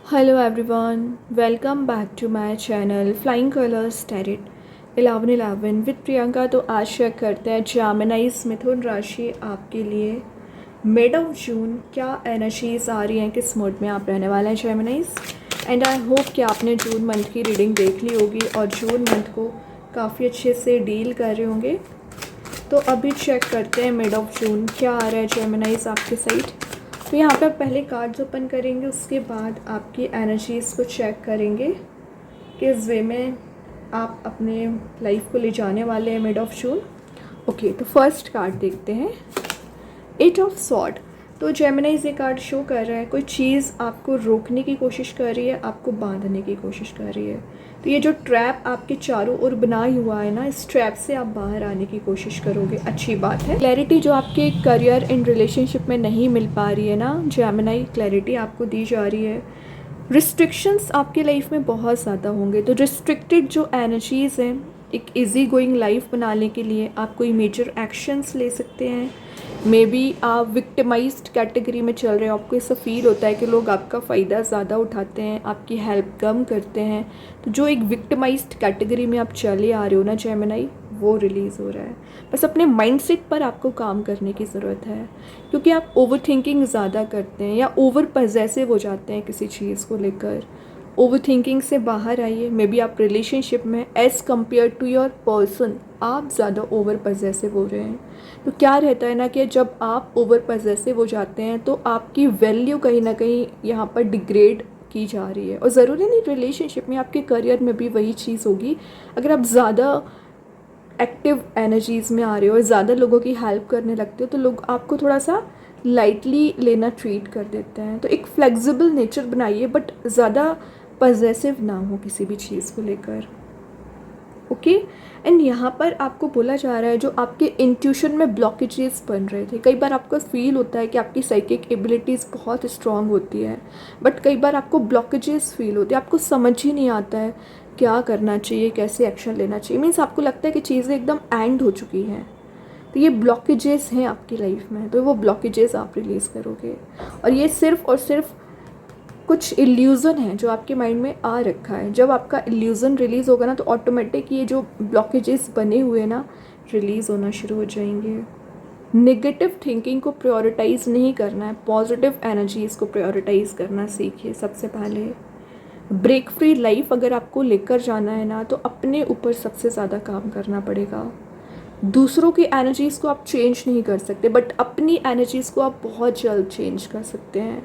Hello everyone, welcome back to my channel Flying Colors Tarot 1111 with Priyanka. तो आज check करते हैं जेमिनीज मिथुन राशि आपके लिए मिड ऑफ जून क्या एनर्जीज आ रही हैं, किस मोड में आप रहने वाले हैं जेमिनीज। एंड आई होप कि आपने जून मंथ की रीडिंग देख ली होगी और जून मंथ को काफ़ी अच्छे से डील कर रहे होंगे। तो अभी चेक करते हैं मिड ऑफ जून क्या आ रहा है जेमिनीज आपके साइड। तो यहाँ पे पहले कार्ड्स ओपन करेंगे, उसके बाद आपकी एनर्जीज़ को चेक करेंगे किस वे में आप अपने लाइफ को ले जाने वाले हैं मिड ऑफ जून। ओके, तो फर्स्ट कार्ड देखते हैं, एट ऑफ सॉर्ड। तो जेमिनीज ये कार्ड शो कर रहा है कोई चीज़ आपको रोकने की कोशिश कर रही है, आपको बांधने की कोशिश कर रही है। तो ये जो ट्रैप आपके चारों ओर बना हुआ है ना, इस ट्रैप से आप बाहर आने की कोशिश करोगे, अच्छी बात है। क्लैरिटी जो आपके करियर इन रिलेशनशिप में नहीं मिल पा रही है ना जेमिनी, क्लैरिटी आपको दी जा रही है। रिस्ट्रिक्शंस आपके लाइफ में बहुत ज़्यादा होंगे, तो रिस्ट्रिक्टेड जो एनर्जीज़ हैं, एक इजी गोइंग लाइफ बनाने के लिए आप कोई मेजर एक्शंस ले सकते हैं। मे बी आप विक्टिमाइज्ड कैटेगरी में चल रहे हो, आपको ऐसा फील होता है कि लोग आपका फ़ायदा ज़्यादा उठाते हैं, आपकी हेल्प कम करते हैं। तो जो एक विक्टिमाइज्ड कैटेगरी में आप चले आ रहे हो ना जेमिनी, वो रिलीज़ हो रहा है। बस अपने माइंडसेट पर आपको काम करने की ज़रूरत है, क्योंकि आप ओवर थिंकिंग ज़्यादा करते हैं या ओवर पजेसिव हो जाते हैं किसी चीज़ को लेकर। ओवर थिंकिंग से बाहर आइए। मे बी आप रिलेशनशिप में as compare to your person आप ज़्यादा ओवर पजेसिव हो रहे हैं। तो क्या रहता है ना कि जब आप ओवर पजेसिव हो जाते हैं तो आपकी वैल्यू कहीं ना कहीं यहाँ पर डिग्रेड की जा रही है। और ज़रूरी नहीं रिलेशनशिप में, आपके करियर में भी वही चीज़ होगी। अगर आप ज़्यादा एक्टिव एनर्जीज़ में आ रहे हो और ज़्यादा लोगों की हेल्प करने लगते हो तो लोग आपको थोड़ा सा लाइटली लेना ट्रीट कर देते हैं। तो एक फ्लेक्सिबल नेचर बनाइए, बट ज़्यादा पजेसिव ना हो किसी भी चीज़ को लेकर। ओके, एंड यहाँ पर आपको बोला जा रहा है जो आपके इंट्यूशन में ब्लॉकेजेस बन रहे थे। कई बार आपको फील होता है कि आपकी साइकिक एबिलिटीज़ बहुत स्ट्रांग होती है, बट कई बार आपको ब्लॉकेजेस फील होते हैं, आपको समझ ही नहीं आता है क्या करना चाहिए, कैसे एक्शन लेना चाहिए। मीन्स आपको लगता है कि चीज़ें एकदम एंड हो चुकी हैं। तो ये ब्लॉकेजेस हैं आपकी लाइफ में, तो वो ब्लॉकेजेस आप रिलीज़ करोगे। और ये सिर्फ और सिर्फ कुछ इल्यूज़न है जो आपके माइंड में आ रखा है। जब आपका इल्यूज़न रिलीज़ होगा ना, तो ऑटोमेटिक ये जो ब्लॉकेजेस बने हुए ना रिलीज़ होना शुरू हो जाएंगे। नेगेटिव थिंकिंग को प्रायोरिटाइज़ नहीं करना है, पॉजिटिव एनर्जीज़ को प्रायोरिटाइज़ करना सीखिए सबसे पहले। ब्रेक फ्री लाइफ अगर आपको लेकर जाना है ना, तो अपने ऊपर सबसे ज़्यादा काम करना पड़ेगा। दूसरों की एनर्जीज़ को आप चेंज नहीं कर सकते, बट अपनी एनर्जीज़ को आप बहुत जल्द चेंज कर सकते हैं।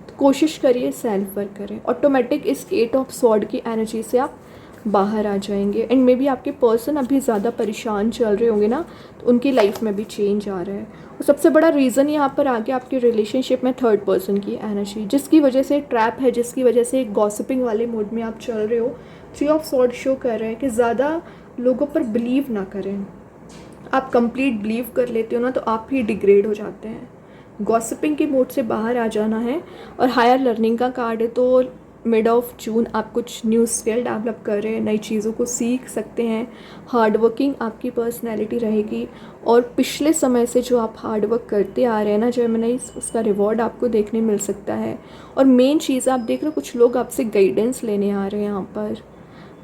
तो कोशिश करिए सेल्फ वर्क करें, ऑटोमेटिक इस एट ऑफ सॉर्ड की एनर्जी से आप बाहर आ जाएंगे। एंड मे बी आपके पर्सन अभी ज़्यादा परेशान चल रहे होंगे ना, तो उनकी लाइफ में भी चेंज आ रहा है। और सबसे बड़ा रीज़न यहाँ पर आगे आपके रिलेशनशिप में थर्ड पर्सन की एनर्जी, जिसकी वजह से ट्रैप है, जिसकी वजह से एक गॉसिपिंग वाले मोड में आप चल रहे हो। थ्री ऑफ सॉर्ड शो कर रहे हैं कि ज़्यादा लोगों पर बिलीव ना करें। आप कंप्लीट बिलीव कर लेते हो ना, तो आप ही डिग्रेड हो जाते हैं। गॉसिपिंग के मोड से बाहर आ जाना है। और हायर लर्निंग का कार्ड है, तो मिड ऑफ जून आप कुछ न्यू स्किल डेवलप कर रहे हैं, नई चीज़ों को सीख सकते हैं। हार्ड वर्किंग आपकी पर्सनैलिटी रहेगी, और पिछले समय से जो आप हार्ड वर्क करते आ रहे हैं ना जेमिनीज, उसका रिवॉर्ड आपको देखने मिल सकता है। और मेन चीज़ आप देख रहे हो, कुछ लोग आपसे गाइडेंस लेने आ रहे हैं यहाँ पर,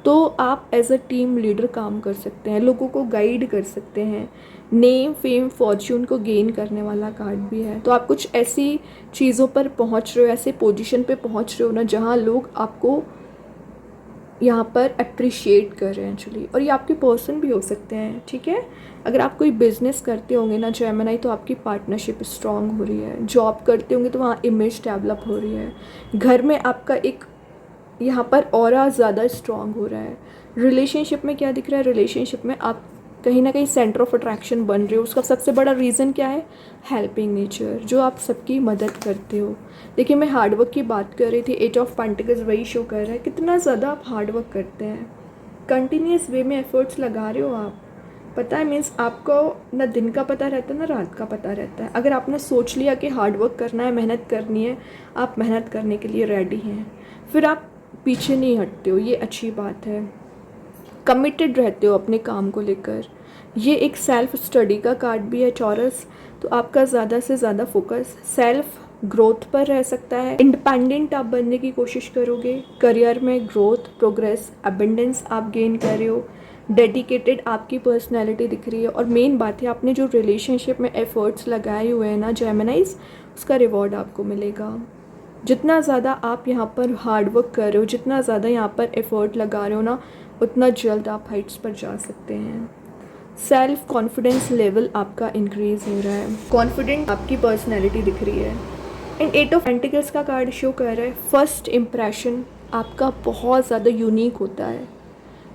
तो आप एज अ टीम लीडर काम कर सकते हैं, लोगों को गाइड कर सकते हैं। नेम फेम फॉर्च्यून को गेन करने वाला कार्ड भी है। तो आप कुछ ऐसी चीज़ों पर पहुंच रहे हो, ऐसे पोजीशन पे पहुंच रहे हो ना, जहां लोग आपको यहाँ पर अप्रिशिएट कर रहे हैं एक्चुअली। और ये आपके पर्सन भी हो सकते हैं, ठीक है। अगर आप कोई बिजनेस करते होंगे ना जेमिनी, तो आपकी पार्टनरशिप स्ट्रांग हो रही है। जॉब करते होंगे तो वहाँ इमेज डेवलप हो रही है। घर में आपका एक यहाँ पर ऑरा ज़्यादा स्ट्रांग हो रहा है। रिलेशनशिप में क्या दिख रहा है, रिलेशनशिप में आप कहीं ना कहीं सेंटर ऑफ अट्रैक्शन बन रहे हो। उसका सबसे बड़ा रीज़न क्या है, हेल्पिंग नेचर, जो आप सबकी मदद करते हो। देखिए, मैं हार्डवर्क की बात कर रही थी, एट ऑफ पेंटिकल्स वही शो कर रहा है कितना ज़्यादा आप हार्डवर्क करते हैं, कंटिन्यूस वे में एफर्ट्स लगा रहे हो आप। पता है, मीन्स आपको ना दिन का पता रहता है ना रात का पता रहता है। अगर आपने सोच लिया कि हार्डवर्क करना है, मेहनत करनी है, आप मेहनत करने के लिए रेडी हैं, फिर आप पीछे नहीं हटते हो, ये अच्छी बात है। कमिटेड रहते हो अपने काम को लेकर। ये एक सेल्फ स्टडी का कार्ड भी है चौरस, तो आपका ज़्यादा से ज़्यादा फोकस सेल्फ ग्रोथ पर रह सकता है। इंडिपेंडेंट आप बनने की कोशिश करोगे, करियर में ग्रोथ, प्रोग्रेस, अबेंडेंस आप गेन कर रहे हो, डेडिकेटेड आपकी पर्सनैलिटी दिख रही है। और मेन बात है, आपने जो रिलेशनशिप में एफर्ट्स लगाए हुए हैं ना जेमिनाइज, उसका रिवॉर्ड आपको मिलेगा। जितना ज़्यादा आप यहाँ पर हार्ड वर्क कर रहे हो, जितना ज़्यादा यहाँ पर एफर्ट लगा रहे हो ना, उतना जल्द आप हाइट्स पर जा सकते हैं। सेल्फ कॉन्फिडेंस लेवल आपका इंक्रीज़ हो रहा है, कॉन्फिडेंट आपकी पर्सनैलिटी दिख रही है। एंड 8 ऑफ पेंटिकल्स का कार्ड शो कर रहा है फर्स्ट इम्प्रेशन आपका बहुत ज़्यादा यूनिक होता है,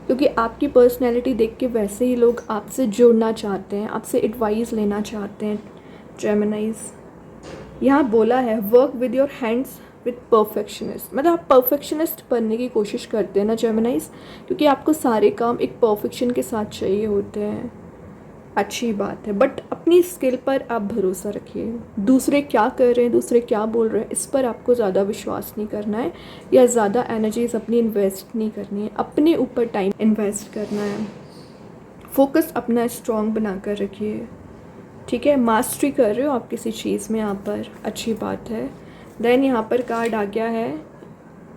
क्योंकि आपकी पर्सनैलिटी देख के वैसे ही लोग आपसे जुड़ना चाहते हैं, आपसे एडवाइस लेना चाहते हैं। जेमिनाइज यहाँ बोला है work with your hands with perfectionist, मतलब आप परफेक्शनिस्ट बनने की कोशिश करते हैं ना जेमिनाइज, क्योंकि आपको सारे काम एक परफेक्शन के साथ चाहिए होते हैं। अच्छी बात है, बट अपनी स्किल पर आप भरोसा रखिए। दूसरे क्या कर रहे हैं, दूसरे क्या बोल रहे हैं, इस पर आपको ज़्यादा विश्वास नहीं करना है, या ज़्यादा एनर्जीज अपनी इन्वेस्ट नहीं करनी है, अपने ऊपर टाइम इन्वेस्ट करना है। फोकस अपना स्ट्रॉन्ग बना कर रखिए, ठीक है। मास्टरी कर रहे हो आप किसी चीज़ में, यहाँ पर अच्छी बात है। देन यहाँ पर कार्ड आ गया है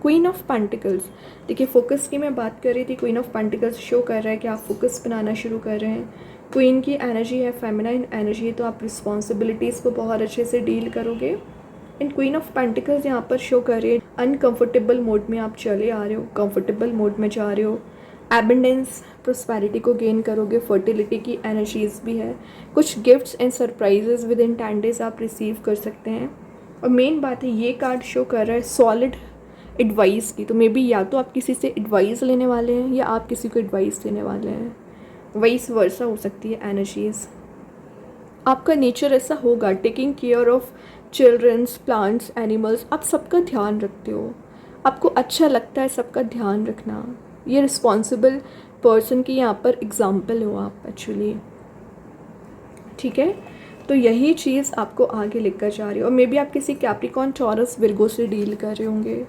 क्वीन ऑफ पेंटिकल्स। देखिए फोकस की मैं बात कर रही थी, क्वीन ऑफ पेंटिकल्स शो कर रहा है कि आप फोकस बनाना शुरू कर रहे हैं। क्वीन की एनर्जी है, फेमिनाइन एनर्जी है, तो आप रिस्पॉन्सिबिलिटीज़ को बहुत अच्छे से डील करोगे। इन क्वीन ऑफ पेंटिकल्स यहाँ पर शो कर रही है अनकंफर्टेबल मोड में आप चले आ रहे हो, कंफर्टेबल मोड में जा रहे हो। एबेंडेंस, प्रोस्पेरिटी को गेन करोगे, फर्टिलिटी की एनर्जीज भी है। कुछ gifts and surprises with in 10 days आप रिसीव कर सकते हैं। और मेन बात है, ये कार्ड शो कर रहा है सॉलिड एडवाइस की, तो मे बी या तो आप किसी से एडवाइस लेने वाले हैं या आप किसी को एडवाइस देने वाले हैं, वाइस वर्सा हो सकती है एनर्जीज। आपका नेचर ऐसा होगा, taking care of childrens, plants, animals, आप सबका ध्यान रखते हो, आपको अच्छा लगता है सबका ध्यान रखना। ये रिस्पॉन्सिबल पर्सन की यहाँ पर एग्जाम्पल हो आप एक्चुअली, ठीक है। तो यही चीज़ आपको आगे लेकर जा रही हो। और मे बी आप किसी कैप्रिकॉर्न, टॉरस, विर्गो से डील कर रहे होंगे,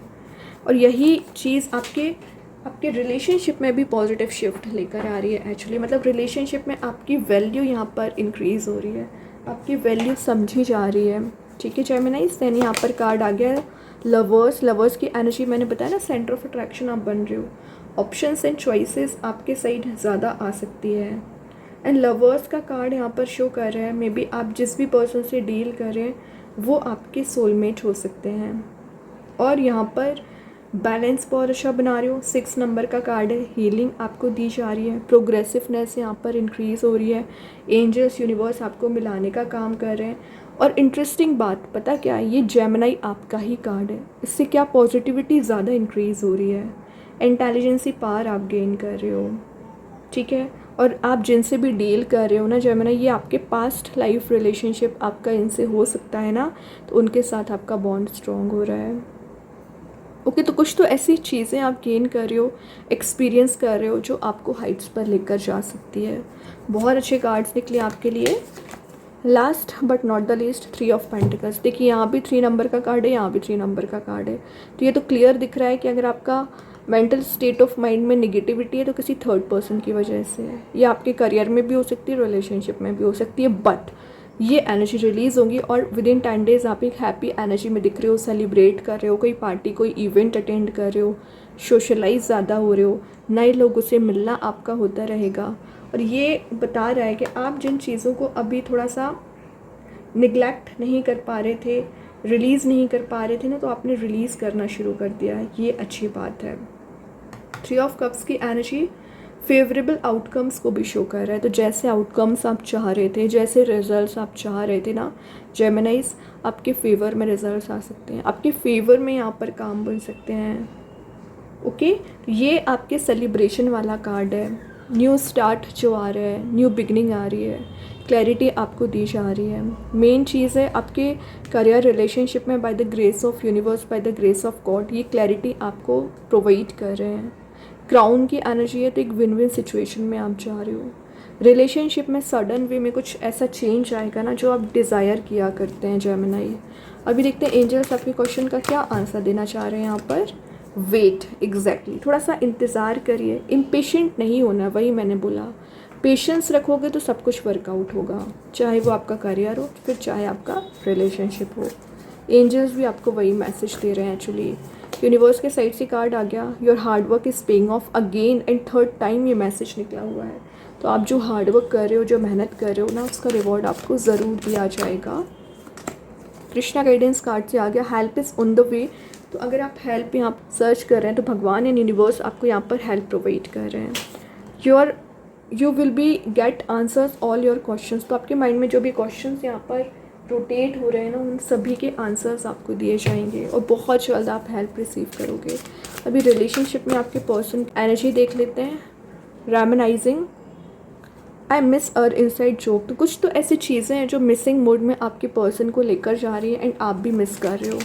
और यही चीज़ आपके रिलेशनशिप में भी पॉजिटिव शिफ्ट लेकर आ रही है एक्चुअली। मतलब रिलेशनशिप में आपकी वैल्यू यहाँ पर इंक्रीज़ हो रही है, आपकी वैल्यू समझी जा रही है, ठीक है जेमिनाइज। देन यहाँ पर कार्ड आ गया है लवर्स। लवर्स की एनर्जी मैंने बताया ना, सेंटर ऑफ अट्रैक्शन आप बन रहे हो, ऑप्शंस एंड चॉइसेस आपके साइड ज़्यादा आ सकती है। एंड लवर्स का कार्ड यहाँ पर शो कर रहा है, मे बी आप जिस भी पर्सन से डील कर रहे हैं वो आपके सोलमेट हो सकते हैं। और यहाँ पर बैलेंस बहुत अच्छा बना रहे हो। 6 नंबर का कार्ड है, हीलिंग आपको दी जा रही है, प्रोग्रेसिवनेस यहाँ पर इंक्रीज़ हो रही है, एंजल्स यूनिवर्स आपको मिलाने का काम कर रहे हैं। और इंटरेस्टिंग बात पता क्या है, ये जेमिनाई आपका ही कार्ड है, इससे क्या पॉजिटिविटी ज़्यादा इंक्रीज़ हो रही है, इंटेलिजेंसी पावर आप गेन कर रहे हो, ठीक है। और आप जिनसे भी डील कर रहे हो ना जेमिनाई, ये आपके पास्ट लाइफ रिलेशनशिप आपका इनसे हो सकता है ना, तो उनके साथ आपका बॉन्ड स्ट्रॉन्ग हो रहा है। ओके, तो कुछ तो ऐसी चीज़ें आप गेन कर रहे हो, एक्सपीरियंस कर रहे हो, जो आपको हाइट्स पर लेकर जा सकती है। बहुत अच्छे कार्ड्स निकले आपके लिए। Last but not the least, 3 of pentacles. देखिए यहाँ भी 3 नंबर का कार्ड है, यहाँ भी 3 नंबर का कार्ड है, तो ये तो क्लियर दिख रहा है कि अगर आपका मेंटल स्टेट ऑफ माइंड में निगेटिविटी है तो किसी थर्ड पर्सन की वजह से है। ये आपके करियर में भी हो सकती है, रिलेशनशिप में भी हो सकती है, बट ये एनर्जी रिलीज़ होगी और विद इन 10 डेज़ आप एक हैप्पी एनर्जी में दिख रहे हो, सेलिब्रेट कर रहे हो, कोई पार्टी, कोई इवेंट अटेंड कर रहे हो, सोशलाइज ज़्यादा हो रहे हो, नए लोगों से मिलना आपका होता रहेगा। और ये बता रहा है कि आप जिन चीज़ों को अभी थोड़ा सा निगलेक्ट नहीं कर पा रहे थे, रिलीज़ नहीं कर पा रहे थे ना, तो आपने रिलीज़ करना शुरू कर दिया है, ये अच्छी बात है। 3 ऑफ कप्स की एनर्जी फेवरेबल आउटकम्स को भी शो कर रहा है, तो जैसे आउटकम्स आप चाह रहे थे, जैसे रिजल्ट्स आप चाह रहे थे ना जेमिनाइज, आपके फेवर में रिजल्ट्स आ सकते हैं, आपके फेवर में यहाँ पर काम बन सकते हैं। ओके, ये आपके सेलिब्रेशन वाला कार्ड है, न्यू स्टार्ट जो आ रहा है, न्यू बिगनिंग आ रही है, क्लैरिटी आपको दी जा रही है। मेन चीज़ है आपके करियर रिलेशनशिप में, by the grace of universe, by the grace of God, ये क्लैरिटी आपको प्रोवाइड कर रहे हैं। क्राउन की एनर्जी है, तो एक विन विन सिचुएशन में आप जा रहे हो। रिलेशनशिप में सडन वे में कुछ ऐसा चेंज आएगा ना जो आप डिज़ायर किया करते हैं जेमिनाई। अभी देखते हैं एंजल्स आपके क्वेश्चन का क्या आंसर देना चाह रहे हैं यहाँ पर। वेट, एग्जैक्टली, थोड़ा सा इंतज़ार करिए, इम्पेशेंट नहीं होना, वही मैंने बोला। पेशेंस रखोगे तो सब कुछ वर्कआउट होगा, चाहे वो आपका करियर हो, फिर चाहे आपका रिलेशनशिप हो, एंजल्स भी आपको वही मैसेज दे रहे हैं एक्चुअली। यूनिवर्स के साइड से कार्ड आ गया, your hard work is paying off again and third time ये मैसेज निकला हुआ है। तो आप जो हार्ड वर्क कर रहे हो, जो मेहनत कर रहे हो ना, उसका रिवॉर्ड आपको ज़रूर दिया जाएगा। कृष्णा गाइडेंस कार्ड से आ गया, help is on the way. तो अगर आप हेल्प यहाँ सर्च कर रहे हैं तो भगवान एंड यूनिवर्स आपको यहाँ पर हेल्प प्रोवाइड कर रहे हैं। You will be get answers all your questions. तो आपके माइंड में जो भी क्वेश्चंस यहाँ पर रोटेट हो रहे हैं ना, उन सभी के आंसर्स आपको दिए जाएंगे और बहुत जल्द आप हेल्प रिसीव करोगे। अभी रिलेशनशिप में आपके पर्सन एनर्जी देख लेते हैं। Reminiscing, I miss our inside joke. तो कुछ तो ऐसी चीज़ें हैं जो मिसिंग मोड में आपके पर्सन को लेकर जा रही हैं एंड आप भी मिस कर रहे हो।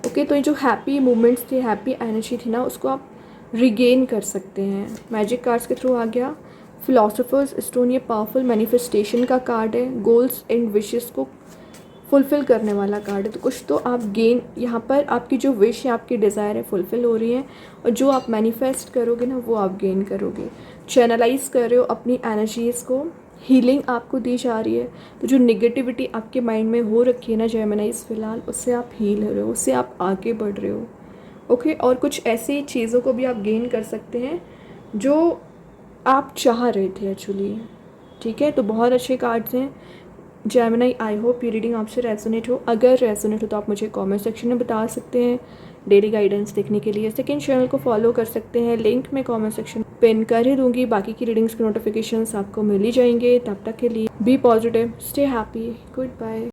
ओके, तो ये जो हैप्पी मोमेंट्स थे, हैप्पी एनर्जी थी ना, उसको आप रिगेन कर सकते हैं। मैजिक कार्ड्स के थ्रू आ गया फिलोसोफर्स स्टोन, ये पावरफुल मैनिफेस्टेशन का कार्ड है, गोल्स एंड विशेस को फुलफ़िल करने वाला कार्ड है। तो कुछ तो आप गेन यहाँ पर, आपकी जो विश है, आपकी डिज़ायर है, फुलफ़िल हो रही है और जो आप मैनिफेस्ट करोगे ना, वो आप गेन करोगे। चैनलाइज कर रहे हो अपनी एनर्जीज़ को, हीलिंग आपको दी जा रही है। तो जो निगेटिविटी आपके माइंड में हो रखी है ना जेमिनाइज फ़िलहाल, उससे आप हील हो रहे हो, उससे आप आगे बढ़ रहे हो। ओके, और कुछ ऐसी चीज़ों को भी आप गेन कर सकते हैं जो आप चाह रहे थे एक्चुअली। ठीक है, तो बहुत अच्छे कार्ड्स हैं जेमिनी। आई होप ये रीडिंग आपसे रेजोनेट हो। अगर रेजोनेट हो तो आप मुझे कमेंट सेक्शन में बता सकते हैं। डेली गाइडेंस देखने के लिए सेकंड चैनल को फॉलो कर सकते हैं, लिंक मैं कमेंट सेक्शन पिन कर ही दूंगी। बाकी की रीडिंग्स के नोटिफिकेशंस आपको मिल ही जाएंगे। तब तक के लिए be positive, stay happy, good bye.